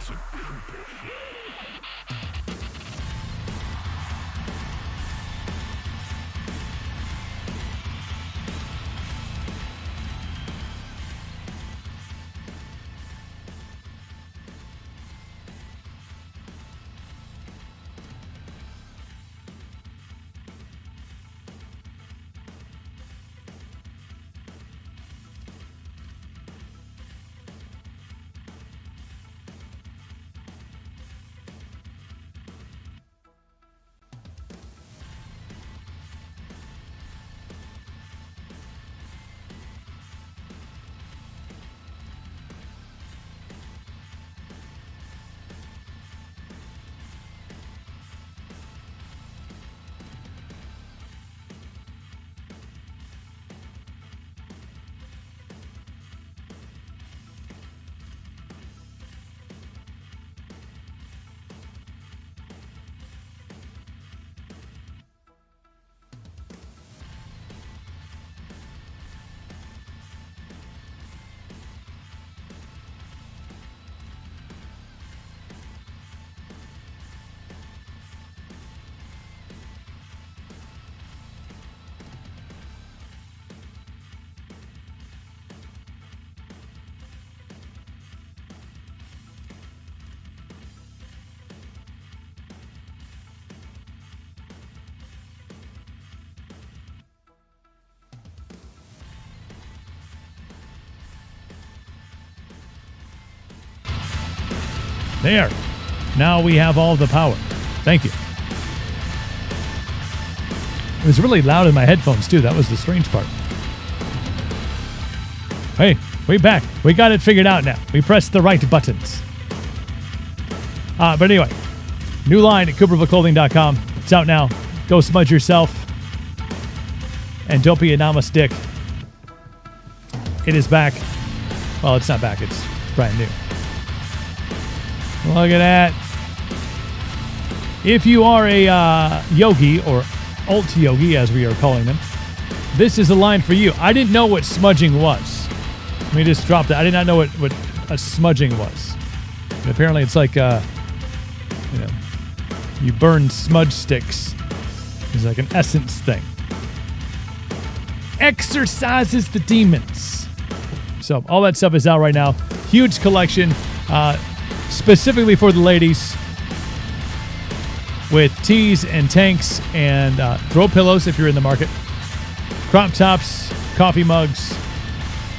to Cooperville. There. Now we have all the power. Thank you. It was really loud in my headphones, too. That was the strange part. Hey, we back. We got it figured out now. We pressed the right buttons. But anyway, new line at CoopervilleClothing.com. It's out now. Go smudge yourself. And don't be a namaste. It is back. Well, it's not back. It's brand new. Look at that. If you are a yogi, or alt yogi as we are calling them, this is a line for you. I didn't know what smudging was. Let me just drop that. I did not know what a smudging was. And apparently it's like, you burn smudge sticks. It's like an essence thing. Exorcises the demons. So all that stuff is out right now. Huge collection. Specifically for the ladies, with tees and tanks and throw pillows if you're in the market, crop tops, coffee mugs,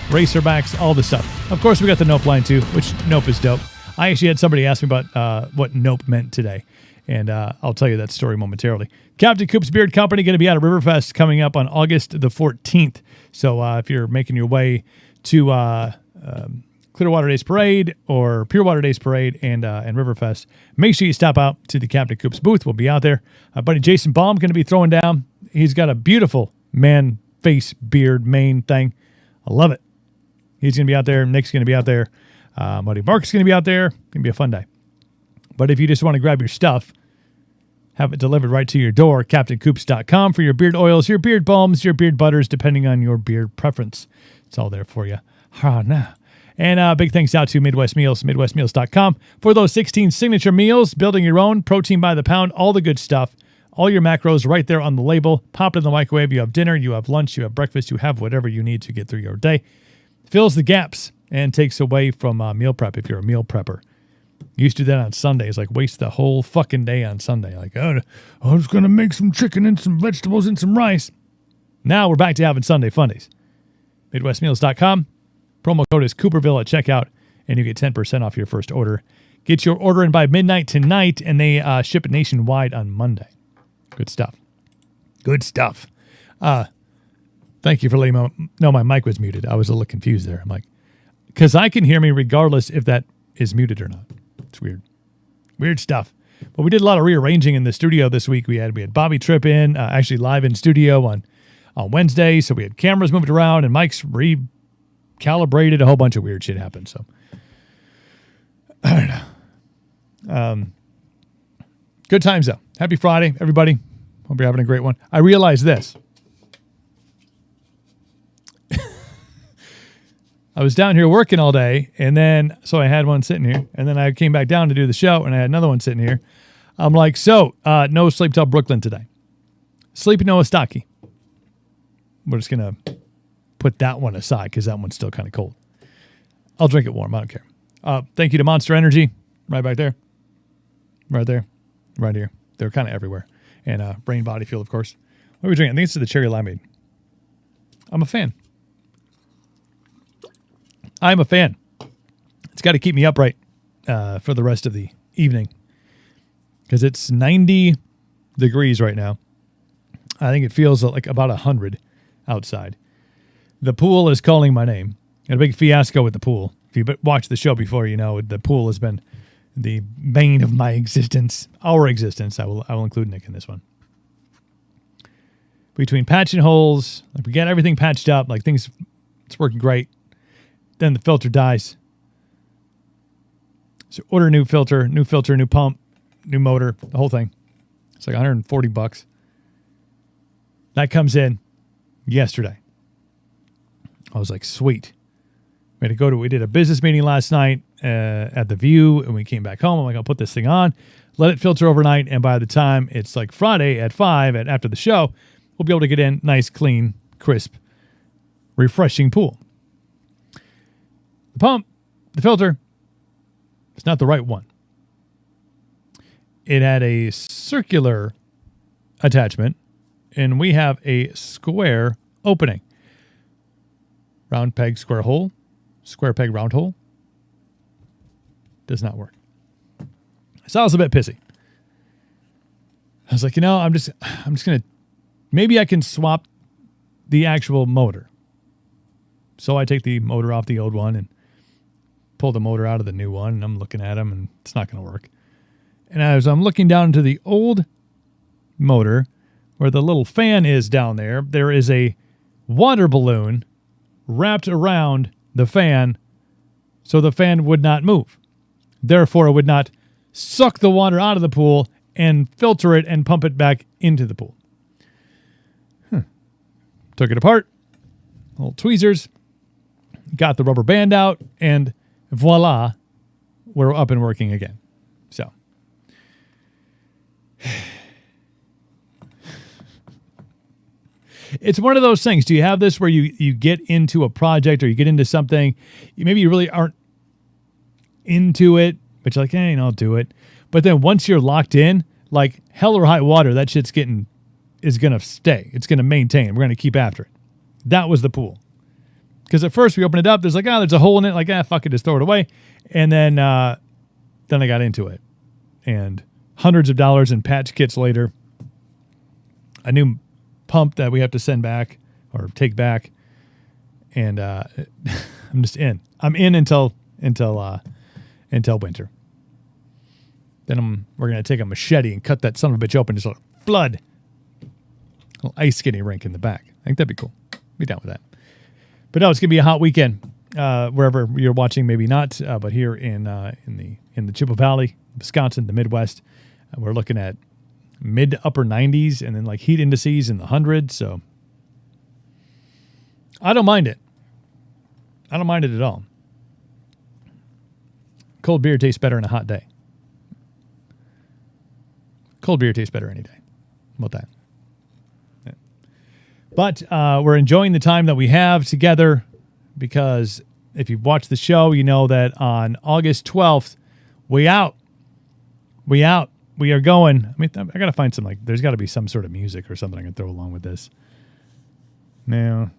racerbacks, all the stuff. Of course, we got the Nope line too, which Nope is dope. I actually had somebody ask me about what Nope meant today, and I'll tell you that story momentarily. Captain Coop's Beard Company going to be out at Riverfest coming up on August the 14th. So if you're making your way to Clearwater Days Parade or Pure Water Days Parade and Riverfest, make sure you stop out to the Captain Coop's booth. We'll be out there. Buddy Jason Baum going to be throwing down. He's got a beautiful man face beard mane thing. I love it. He's going to be out there. Nick's going to be out there. Buddy Mark's going to be out there. Going to be a fun day. But if you just want to grab your stuff, have it delivered right to your door, CaptainCoops.com for your beard oils, your beard balms, your beard butters, depending on your beard preference. It's all there for you. And big thanks out to Midwest Meals, MidwestMeals.com for those 16 signature meals, building your own, protein by the pound, all the good stuff, all your macros right there on the label. Pop it in the microwave. You have dinner, you have lunch, you have breakfast, you have whatever you need to get through your day. Fills the gaps and takes away from meal prep if you're a meal prepper. Used to do that on Sundays, like waste the whole fucking day on Sunday. Like, oh, I'm just going to make some chicken and some vegetables and some rice. Now we're back to having Sunday fundies. MidwestMeals.com. Promo code is Cooperville at checkout, and you get 10% off your first order. Get your order in by midnight tonight, and they ship it nationwide on Monday. Good stuff. Good stuff. Thank you for letting me know my mic was muted. I was a little confused there. I'm like, because I can hear me regardless if that is muted or not. It's weird. Weird stuff. But we did a lot of rearranging in the studio this week. We had Bobby Tripp in, actually live in studio on Wednesday, so we had cameras moved around, and mics calibrated. A whole bunch of weird shit happened. So I don't know. Good times though. Happy Friday, everybody. Hope you're having a great one. I realize this. I was down here working all day, and then so I had one sitting here, and then I came back down to do the show, and I had another one sitting here. I'm like, no sleep till Brooklyn today. Sleep no Estaki. We're just gonna put that one aside because that one's still kind of cold. I'll drink it warm. I don't care. Thank you to Monster Energy, right back there, right there, right here. They're kind of everywhere, and Brain Body Fuel, of course. What are we drinking? I think it's the cherry limeade. I'm a fan. I'm a fan. It's got to keep me upright for the rest of the evening because it's 90 degrees right now. I think it feels like about 100 outside. The pool is calling my name. Had a big fiasco with the pool. If you watched the show before, you know the pool has been the bane of my existence, our existence. I will include Nick in this one. Between patching holes, like we get everything patched up, like things, it's working great. Then the filter dies. So order a new filter, new pump, new motor, the whole thing. It's like $140. That comes in yesterday. I was like, sweet. We did a business meeting last night at the View, and we came back home. I'm like, I'll put this thing on, let it filter overnight, and by the time it's like Friday at 5 after the show, we'll be able to get in nice, clean, crisp, refreshing pool. The pump, the filter, it's not the right one. It had a circular attachment, and we have a square opening. Round peg, square hole. Square peg, round hole. Does not work. So I was a bit pissy. I was like, I'm just going to, maybe I can swap the actual motor. So I take the motor off the old one and pull the motor out of the new one, and I'm looking at them, and it's not going to work. And as I'm looking down into the old motor, where the little fan is down there, there is a water balloon wrapped around the fan so the fan would not move. Therefore, it would not suck the water out of the pool and filter it and pump it back into the pool. Took it apart, little tweezers, got the rubber band out, and voila, we're up and working again. So, it's one of those things. Do you have this where you get into a project or you get into something, maybe you really aren't into it, but you're like, I'll do it. But then once you're locked in, like hell or high water, that shit's is going to stay. It's going to maintain. We're going to keep after it. That was the pool. Because at first we opened it up, there's like, there's a hole in it. Like, fuck it, just throw it away. And then I got into it. And hundreds of dollars in patch kits later, a new pump that we have to send back or take back. And I'm just in. I'm in until winter. Then we're going to take a machete and cut that son of a bitch open, just sort of flood a little ice skating rink in the back. I think that'd be cool. Be down with that. But no, it's going to be a hot weekend wherever you're watching. Maybe not, but here in the Chippewa Valley, Wisconsin, the Midwest, we're looking at mid to upper 90s, and then like heat indices in the hundreds. So I don't mind it. I don't mind it at all. Cold beer tastes better on a hot day. Cold beer tastes better any day. How about that? Yeah. But we're enjoying the time that we have together because if you've watched the show, you know that on August 12th, we out. We are going. I mean, I got to find some, there's got to be some sort of music or something I can throw along with this. Now,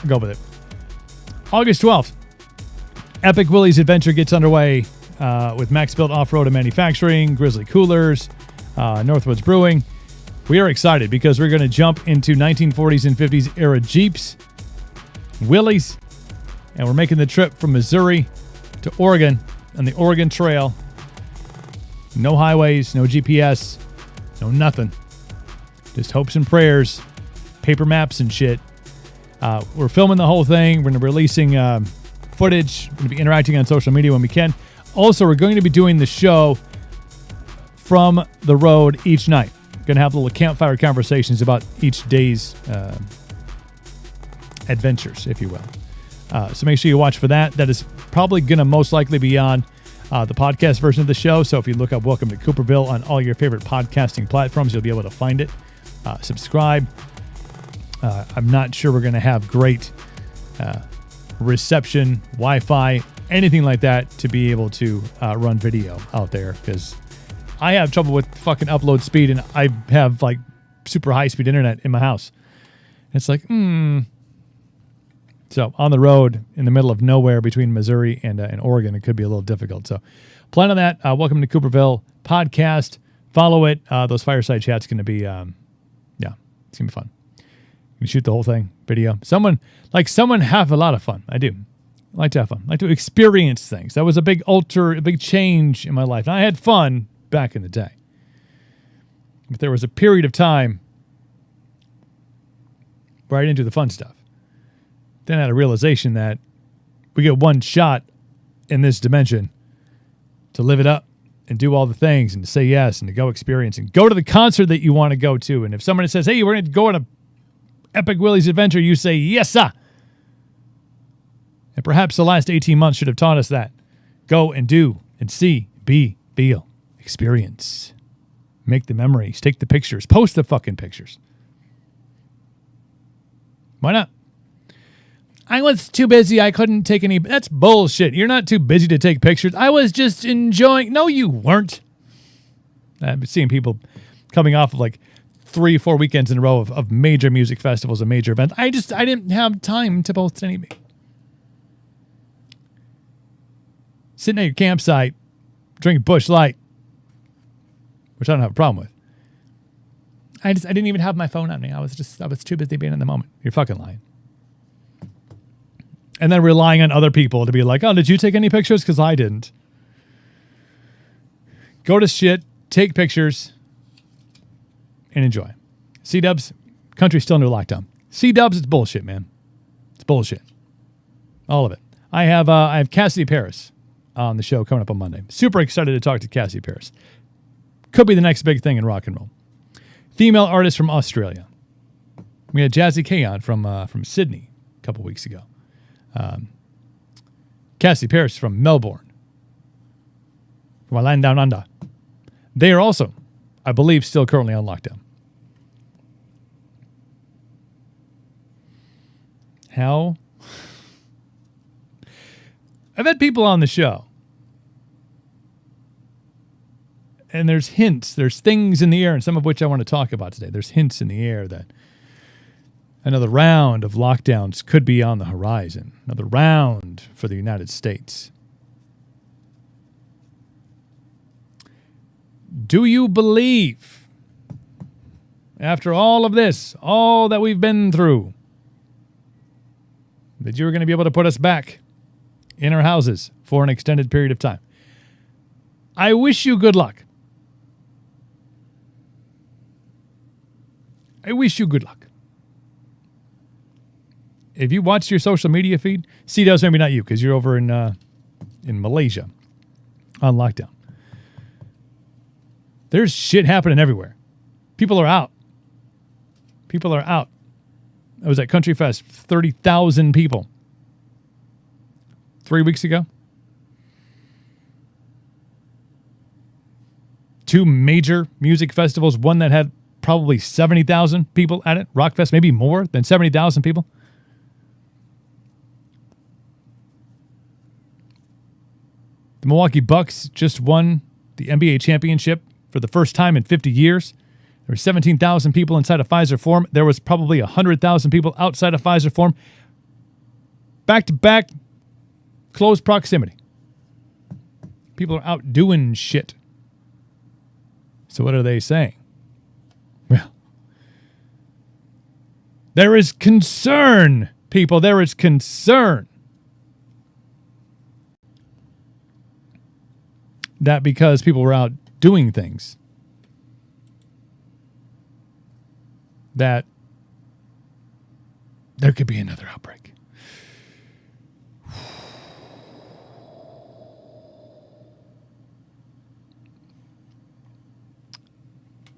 I'll go with it. August 12th, Epic Willie's Adventure gets underway with Max Built Off-Road and Manufacturing, Grizzly Coolers, Northwoods Brewing. We are excited because we're going to jump into 1940s and 50s era Jeeps, Willys, and we're making the trip from Missouri to Oregon on the Oregon Trail. No highways, no GPS, no nothing. Just hopes and prayers, paper maps and shit. We're filming the whole thing. We're going to be releasing footage. We're going to be interacting on social media when we can. Also, we're going to be doing the show from the road each night. We're going to have little campfire conversations about each day's adventures, if you will. So make sure you watch for that. That is probably going to most likely be on the podcast version of the show. So if you look up Welcome to Cooperville on all your favorite podcasting platforms, you'll be able to find it. Subscribe. I'm not sure we're going to have great reception, Wi-Fi, anything like that to be able to run video out there, because I have trouble with fucking upload speed, and I have like super high-speed internet in my house. It's like, So on the road in the middle of nowhere between Missouri and Oregon, it could be a little difficult. So plan on that. Welcome to Cooperville podcast. Follow it. Those fireside chats going to be, it's going to be fun. You can shoot the whole thing, video. Someone have a lot of fun. I do. I like to have fun. I like to experience things. That was a big change in my life. And I had fun back in the day. But there was a period of time where I didn't do the fun stuff. Then I had a realization that we get one shot in this dimension to live it up and do all the things and to say yes and to go experience and go to the concert that you want to go to. And if somebody says, hey, we're going to go on a Epic Willie's adventure, you say, yes, sir. And perhaps the last 18 months should have taught us that. Go and do and see, be, feel, experience. Make the memories, take the pictures, post the fucking pictures. Why not? I was too busy. I couldn't take any. That's bullshit. You're not too busy to take pictures. I was just enjoying. No, you weren't. I've been seeing people coming off of like 3-4 weekends in a row of major music festivals and major events. I didn't have time to post any. Sitting at your campsite, drinking Busch Light, which I don't have a problem with. I didn't even have my phone on me. I was too busy being in the moment. You're fucking lying. And then relying on other people to be like, oh, did you take any pictures? Because I didn't. Go to shit, take pictures, and enjoy. C-dubs, country's still under lockdown. C-dubs, it's bullshit, man. It's bullshit. All of it. I have Cassidy Paris on the show coming up on Monday. Super excited to talk to Cassidy Paris. Could be the next big thing in rock and roll. Female artist from Australia. We had Jazzy K on from Sydney a couple weeks ago. Cassidy Paris from Melbourne. From a land down under. They are also, I believe, still currently on lockdown. How? I've had people on the show. And there's hints, there's things in the air, and some of which I want to talk about today. There's hints in the air that another round of lockdowns could be on the horizon. Another round for the United States. Do you believe, after all of this, all that we've been through, that you're going to be able to put us back in our houses for an extended period of time? I wish you good luck. I wish you good luck. If you watch your social media feed, C-Dubs, maybe not you, because you're over in Malaysia on lockdown. There's shit happening everywhere. People are out. People are out. I was at Country Fest, 30,000 people 3 weeks ago. 2 major music festivals, one that had probably 70,000 people at it. Rockfest, maybe more than 70,000 people. The Milwaukee Bucks just won the NBA championship for the first time in 50 years. There were 17,000 people inside of Pfizer Forum. There was probably 100,000 people outside of Pfizer Forum. Back-to-back, close proximity. People are out doing shit. So what are they saying? Well, there is concern, people. There is concern that because people were out doing things, that there could be another outbreak.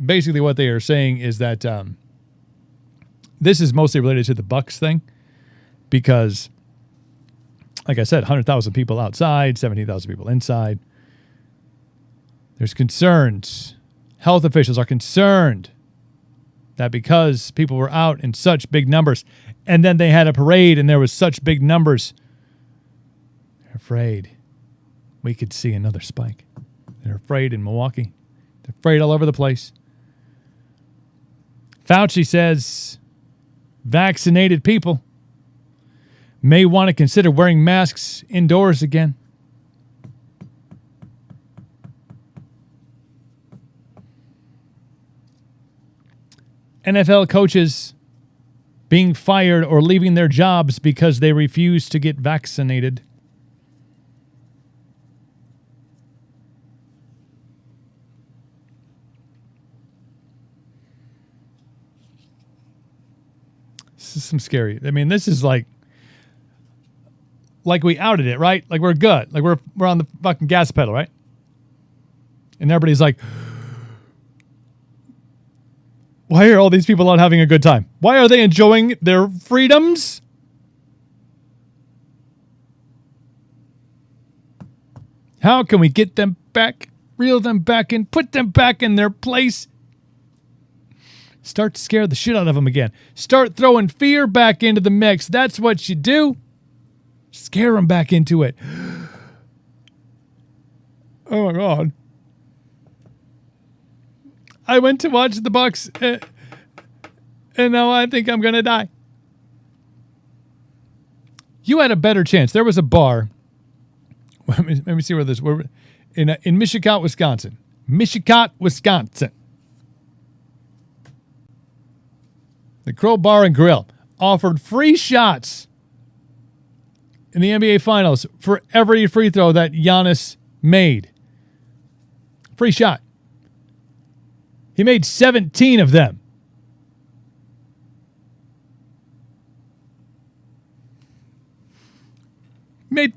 Basically, what they are saying is that this is mostly related to the Bucks thing. because, like I said, 100,000 people outside, 17,000 people inside. There's concerns. Health officials are concerned that because people were out in such big numbers, and then they had a parade and there was such big numbers, they're afraid we could see another spike. They're afraid in Milwaukee. They're afraid all over the place. Fauci says vaccinated people may want to consider wearing masks indoors again. NFL coaches being fired or leaving their jobs because they refuse to get vaccinated. This is some scary. I mean, this is like we outed it, right? Like we're good. Like we're on the fucking gas pedal, right? And everybody's like, why are all these people out having a good time? Why are they enjoying their freedoms? How can we get them back, reel them back in, put them back in their place? Start to scare the shit out of them again. Start throwing fear back into the mix. That's what you do. Scare them back into it. Oh my God. I went to watch the Bucks, and now I think I'm going to die. You had a better chance. There was a bar. Let me see where this. We're in Mishicot, Wisconsin. Mishicot, Wisconsin. The Crow Bar and Grill offered free shots in the NBA Finals for every free throw that Giannis made. Free shot. He made 17 of them. Made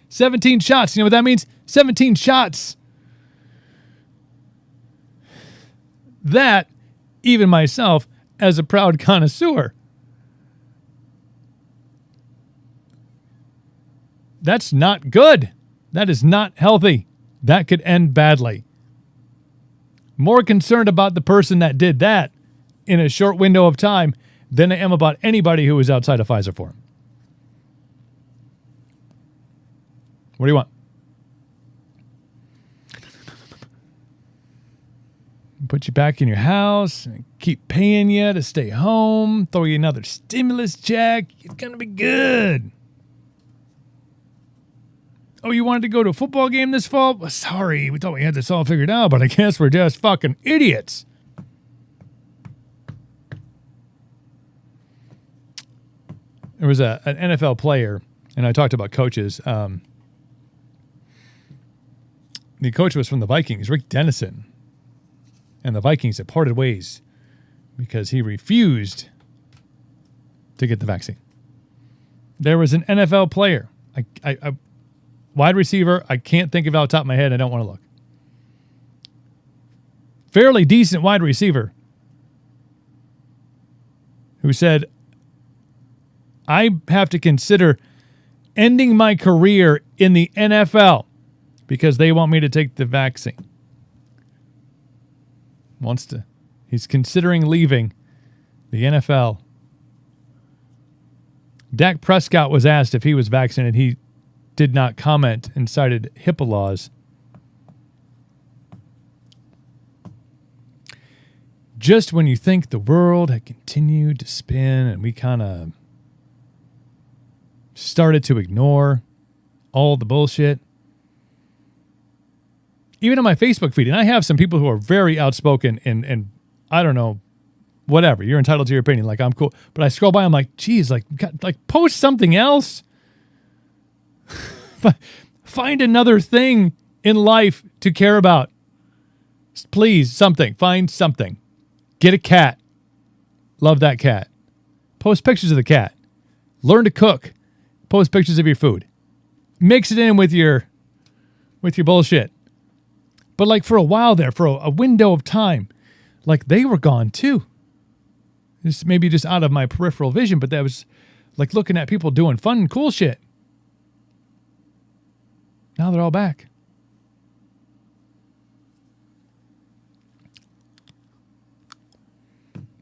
17 shots. You know what that means? 17 shots. That, even myself, as a proud connoisseur, that's not good. That is not healthy. That could end badly. More concerned about the person that did that in a short window of time than I am about anybody who was outside of Pfizer Forum. What do you want? Put you back in your house, and keep paying you to stay home, throw you another stimulus check. It's going to be good. Oh, you wanted to go to a football game this fall? Well, sorry, we thought we had this all figured out, but I guess we're just fucking idiots. There was an NFL player, and I talked about coaches. The coach was from the Vikings, Rick Dennison. And the Vikings had parted ways because he refused to get the vaccine. There was an NFL player, I wide receiver, I can't think of it off the top of my head. I don't want to look. Fairly decent wide receiver who said, I have to consider ending my career in the NFL because they want me to take the vaccine. He's considering leaving the NFL. Dak Prescott was asked if he was vaccinated. He did not comment and cited HIPAA laws. Just when you think the world had continued to spin and we kind of started to ignore all the bullshit, even on my Facebook feed, and I have some people who are very outspoken and I don't know, whatever. You're entitled to your opinion. Like, I'm cool. But I scroll by, I'm like, geez, like post something else. Find another thing in life to care about. Please, something. Find something. Get a cat. Love that cat. Post pictures of the cat. Learn to cook. Post pictures of your food. Mix it in with your bullshit. But like for a while there, for a window of time, like they were gone too. This maybe just out of my peripheral vision, but that was like looking at people doing fun and cool shit. Now they're all back.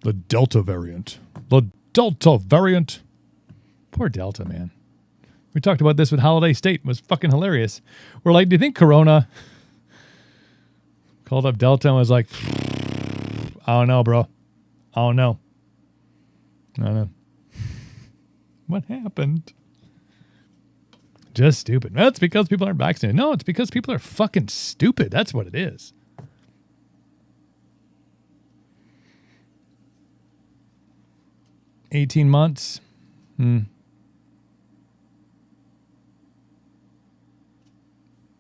The Delta variant. The Delta variant. Poor Delta, man. We talked about this with Holiday State. It was fucking hilarious. We're like, do you think Corona called up Delta and was like, I don't know, bro. I don't know. What happened? Just stupid. That's because people aren't vaccinated. No, it's because people are fucking stupid. That's what it is. $18 months.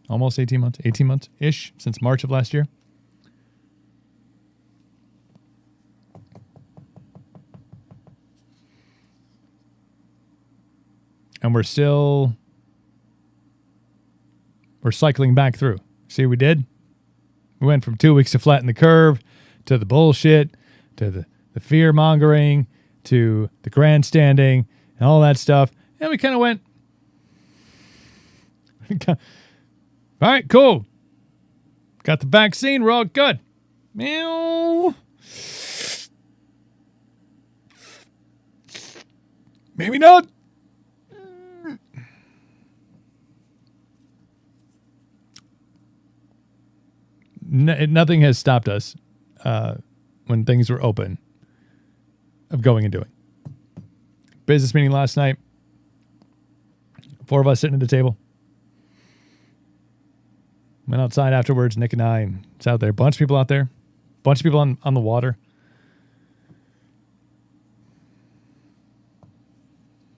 Almost 18 months. 18 months-ish since March of last year. And we're cycling back through. See what we did? We went from 2 weeks to flatten the curve, to the bullshit, to the fear-mongering, to the grandstanding, and all that stuff. And we kind of went, all right, cool. Got the vaccine. We're all good. Meow. Maybe not. Nothing has stopped us when things were open of going and doing. Business meeting last night. 4 of us sitting at the table. Went outside afterwards, Nick and I, and it's out there. Bunch of people out there. Bunch of people on the water.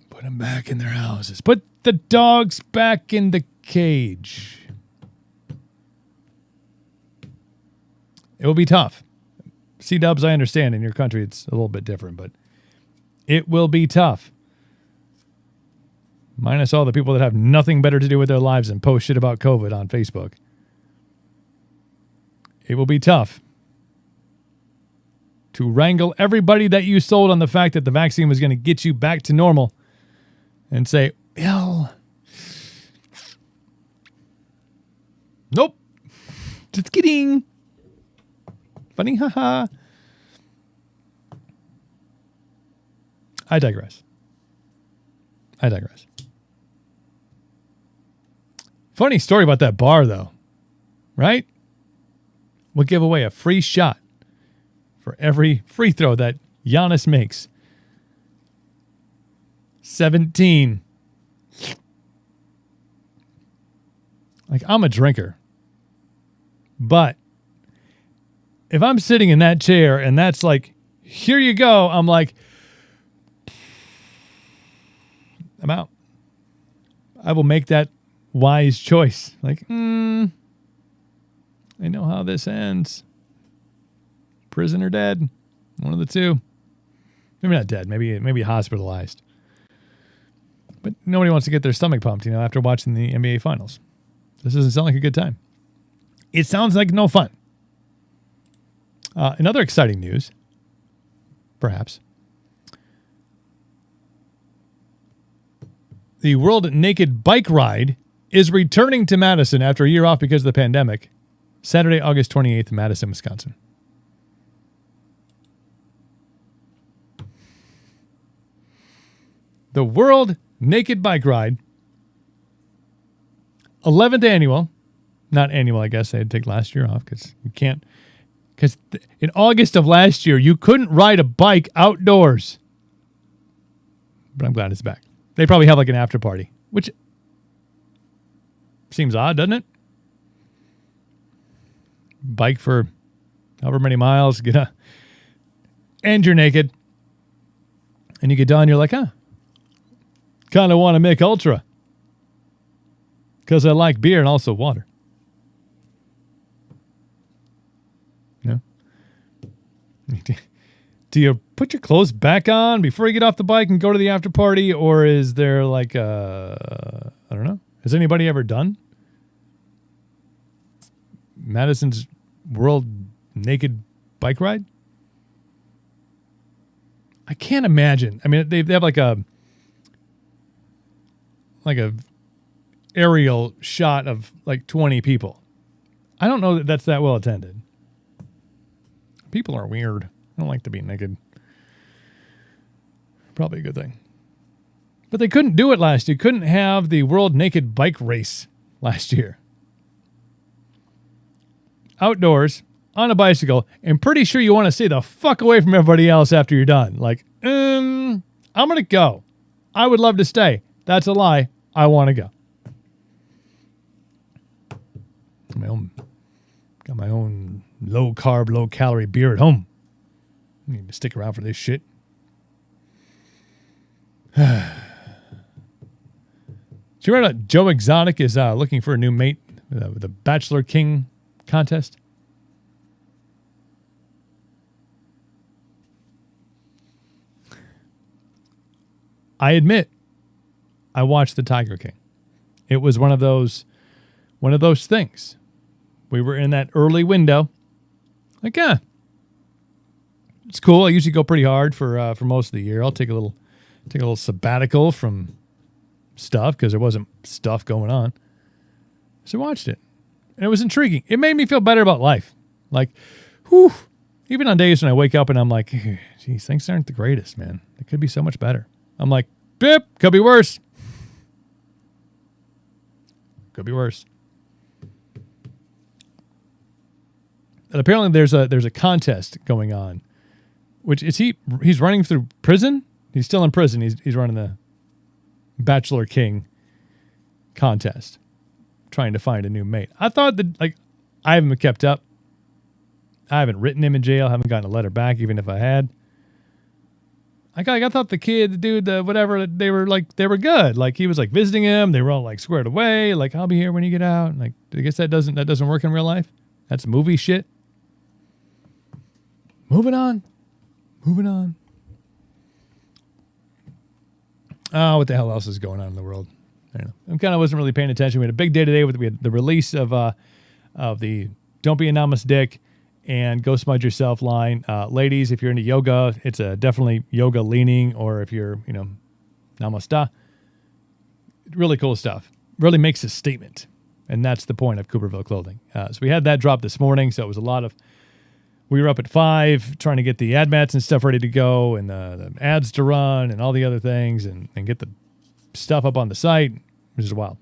Put them back in their houses. Put the dogs back in the cage. It will be tough. C-dubs, I understand. In your country, it's a little bit different, but it will be tough. Minus all the people that have nothing better to do with their lives than post shit about COVID on Facebook. It will be tough to wrangle everybody that you sold on the fact that the vaccine was going to get you back to normal and say, well, nope, just kidding. Funny, haha. I digress. Funny story about that bar, though. Right? We'll give away a free shot for every free throw that Giannis makes. 17. Like, I'm a drinker. But if I'm sitting in that chair and that's like, here you go, I'm like, I'm out. I will make that wise choice. Like, I know how this ends. Prison or dead. One of the two. Maybe not dead. Maybe hospitalized. But nobody wants to get their stomach pumped, after watching the NBA Finals. This doesn't sound like a good time. It sounds like no fun. In other exciting news, perhaps, the World Naked Bike Ride is returning to Madison after a year off because of the pandemic. Saturday, August 28th, Madison, Wisconsin. The World Naked Bike Ride, 11th annual. Not annual, I guess. They had to take last year off because you can't. Because in August of last year, you couldn't ride a bike outdoors. But I'm glad it's back. They probably have like an after party, which seems odd, doesn't it? Bike for however many miles, and you're naked. And you get done, you're like, kind of want to make ultra. Because I like beer and also water. Do you put your clothes back on before you get off the bike and go to the after party? Or is there like I don't know. Has anybody ever done Madison's World Naked Bike Ride? I can't imagine. I mean, they have like a like a aerial shot of like 20 people. I don't know that that's that well attended. People are weird. I don't like to be naked. Probably a good thing. But they couldn't do it last year. Couldn't have the World Naked Bike Race last year. Outdoors, on a bicycle, and pretty sure you want to stay the fuck away from everybody else after you're done. Like, I'm going to go. I would love to stay. That's a lie. I want to go. Got my own low carb, low calorie beer at home. I need to stick around for this shit. Did you read that Joe Exotic is looking for a new mate with the Bachelor King contest? I admit, I watched the Tiger King. It was one of those things. We were in that early window. Like, it's cool. I usually go pretty hard for most of the year. I'll take a little sabbatical from stuff because there wasn't stuff going on. So I watched it, and it was intriguing. It made me feel better about life. Like, whew. Even on days when I wake up and I'm like, geez, things aren't the greatest, man. It could be so much better. I'm like, bip, could be worse. Could be worse. And apparently there's a contest going on, which is he's running through prison. He's still in prison. He's running the Bachelor King contest, trying to find a new mate. I thought that, like, I haven't kept up. I haven't written him in jail. Haven't gotten a letter back, even if I had. I thought the kid, the dude, the whatever, they were good. Like, he was like visiting him. They were all like squared away. Like, I'll be here when you get out. Like, I guess that doesn't work in real life. That's movie shit. Moving on. Oh, what the hell else is going on in the world? I don't know. I kind of wasn't really paying attention. We had a big day today. We had the release of the Don't Be a Namas Dick and Go Smudge Yourself line. Ladies, if you're into yoga, it's definitely yoga leaning, or if you're, namaste. Really cool stuff. Really makes a statement. And that's the point of Cooperville clothing. So we had that drop this morning. So it was a lot of, we were up at 5 trying to get the ad mats and stuff ready to go, and the ads to run and all the other things, and get the stuff up on the site, which is wild.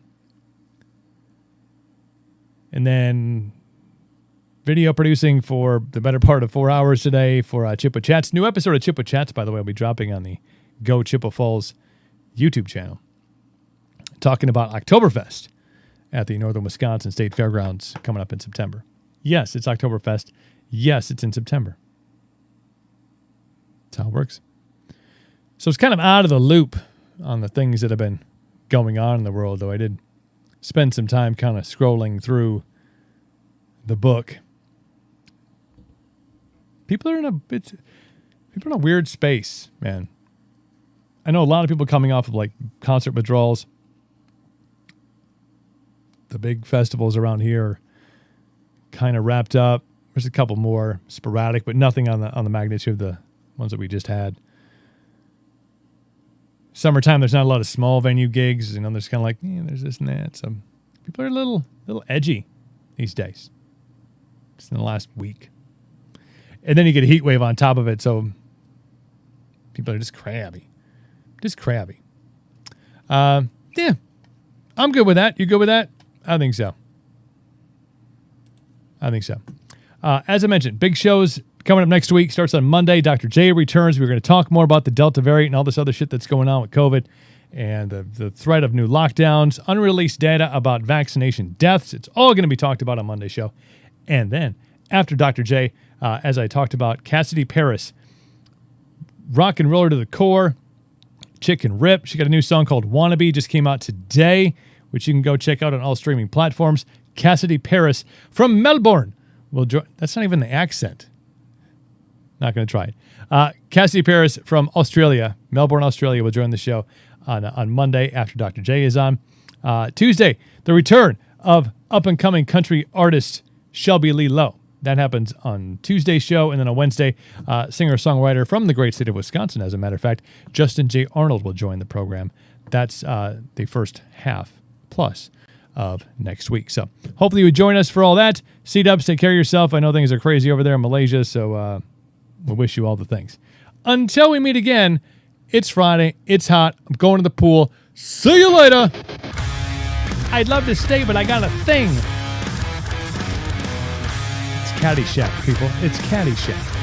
And then video producing for the better part of 4 hours today for Chippewa Chats. New episode of Chippewa Chats, by the way, will be dropping on the Go Chippewa Falls YouTube channel. Talking about Oktoberfest at the Northern Wisconsin State Fairgrounds coming up in September. Yes, it's Oktoberfest. Yes, it's in September. That's how it works. So it's kind of out of the loop on the things that have been going on in the world, though I did spend some time kind of scrolling through the book. People are in a weird space, man. I know a lot of people coming off of like concert withdrawals. The big festivals around here are kind of wrapped up. There's a couple more sporadic, but nothing on the magnitude of the ones that we just had. Summertime, there's not a lot of small venue gigs. There's kind of like, there's this and that. So people are a little edgy these days. Just in the last week. And then you get a heat wave on top of it, so people are just crabby. Yeah, I'm good with that. You good with that? I think so. As I mentioned, big shows coming up next week. Starts on Monday. Dr. J returns. We're going to talk more about the Delta variant and all this other shit that's going on with COVID and the threat of new lockdowns, unreleased data about vaccination deaths. It's all going to be talked about on Monday's show. And then after Dr. J, as I talked about, Cassidy Paris, rock and roller to the core, chick can rip. She got a new song called Wannabe, just came out today, which you can go check out on all streaming platforms. Cassidy Paris from Melbourne will join. That's not even the accent. Not going to try it. Cassidy Paris from Australia, Melbourne, Australia, will join the show on Monday after Dr. J is on. Tuesday, the return of up-and-coming country artist Shelby Lee Lowe. That happens on Tuesday's show. And then on Wednesday, singer-songwriter from the great state of Wisconsin, as a matter of fact, Justin J. Arnold will join the program. That's the first half plus of next week. So hopefully you would join us for all that. C-Dubs, take care of yourself. I know things are crazy over there in Malaysia, so we wish you all the things. Until we meet again, it's Friday. It's hot. I'm going to the pool. See you later. I'd love to stay, but I got a thing. It's Caddyshack, people. It's Caddyshack.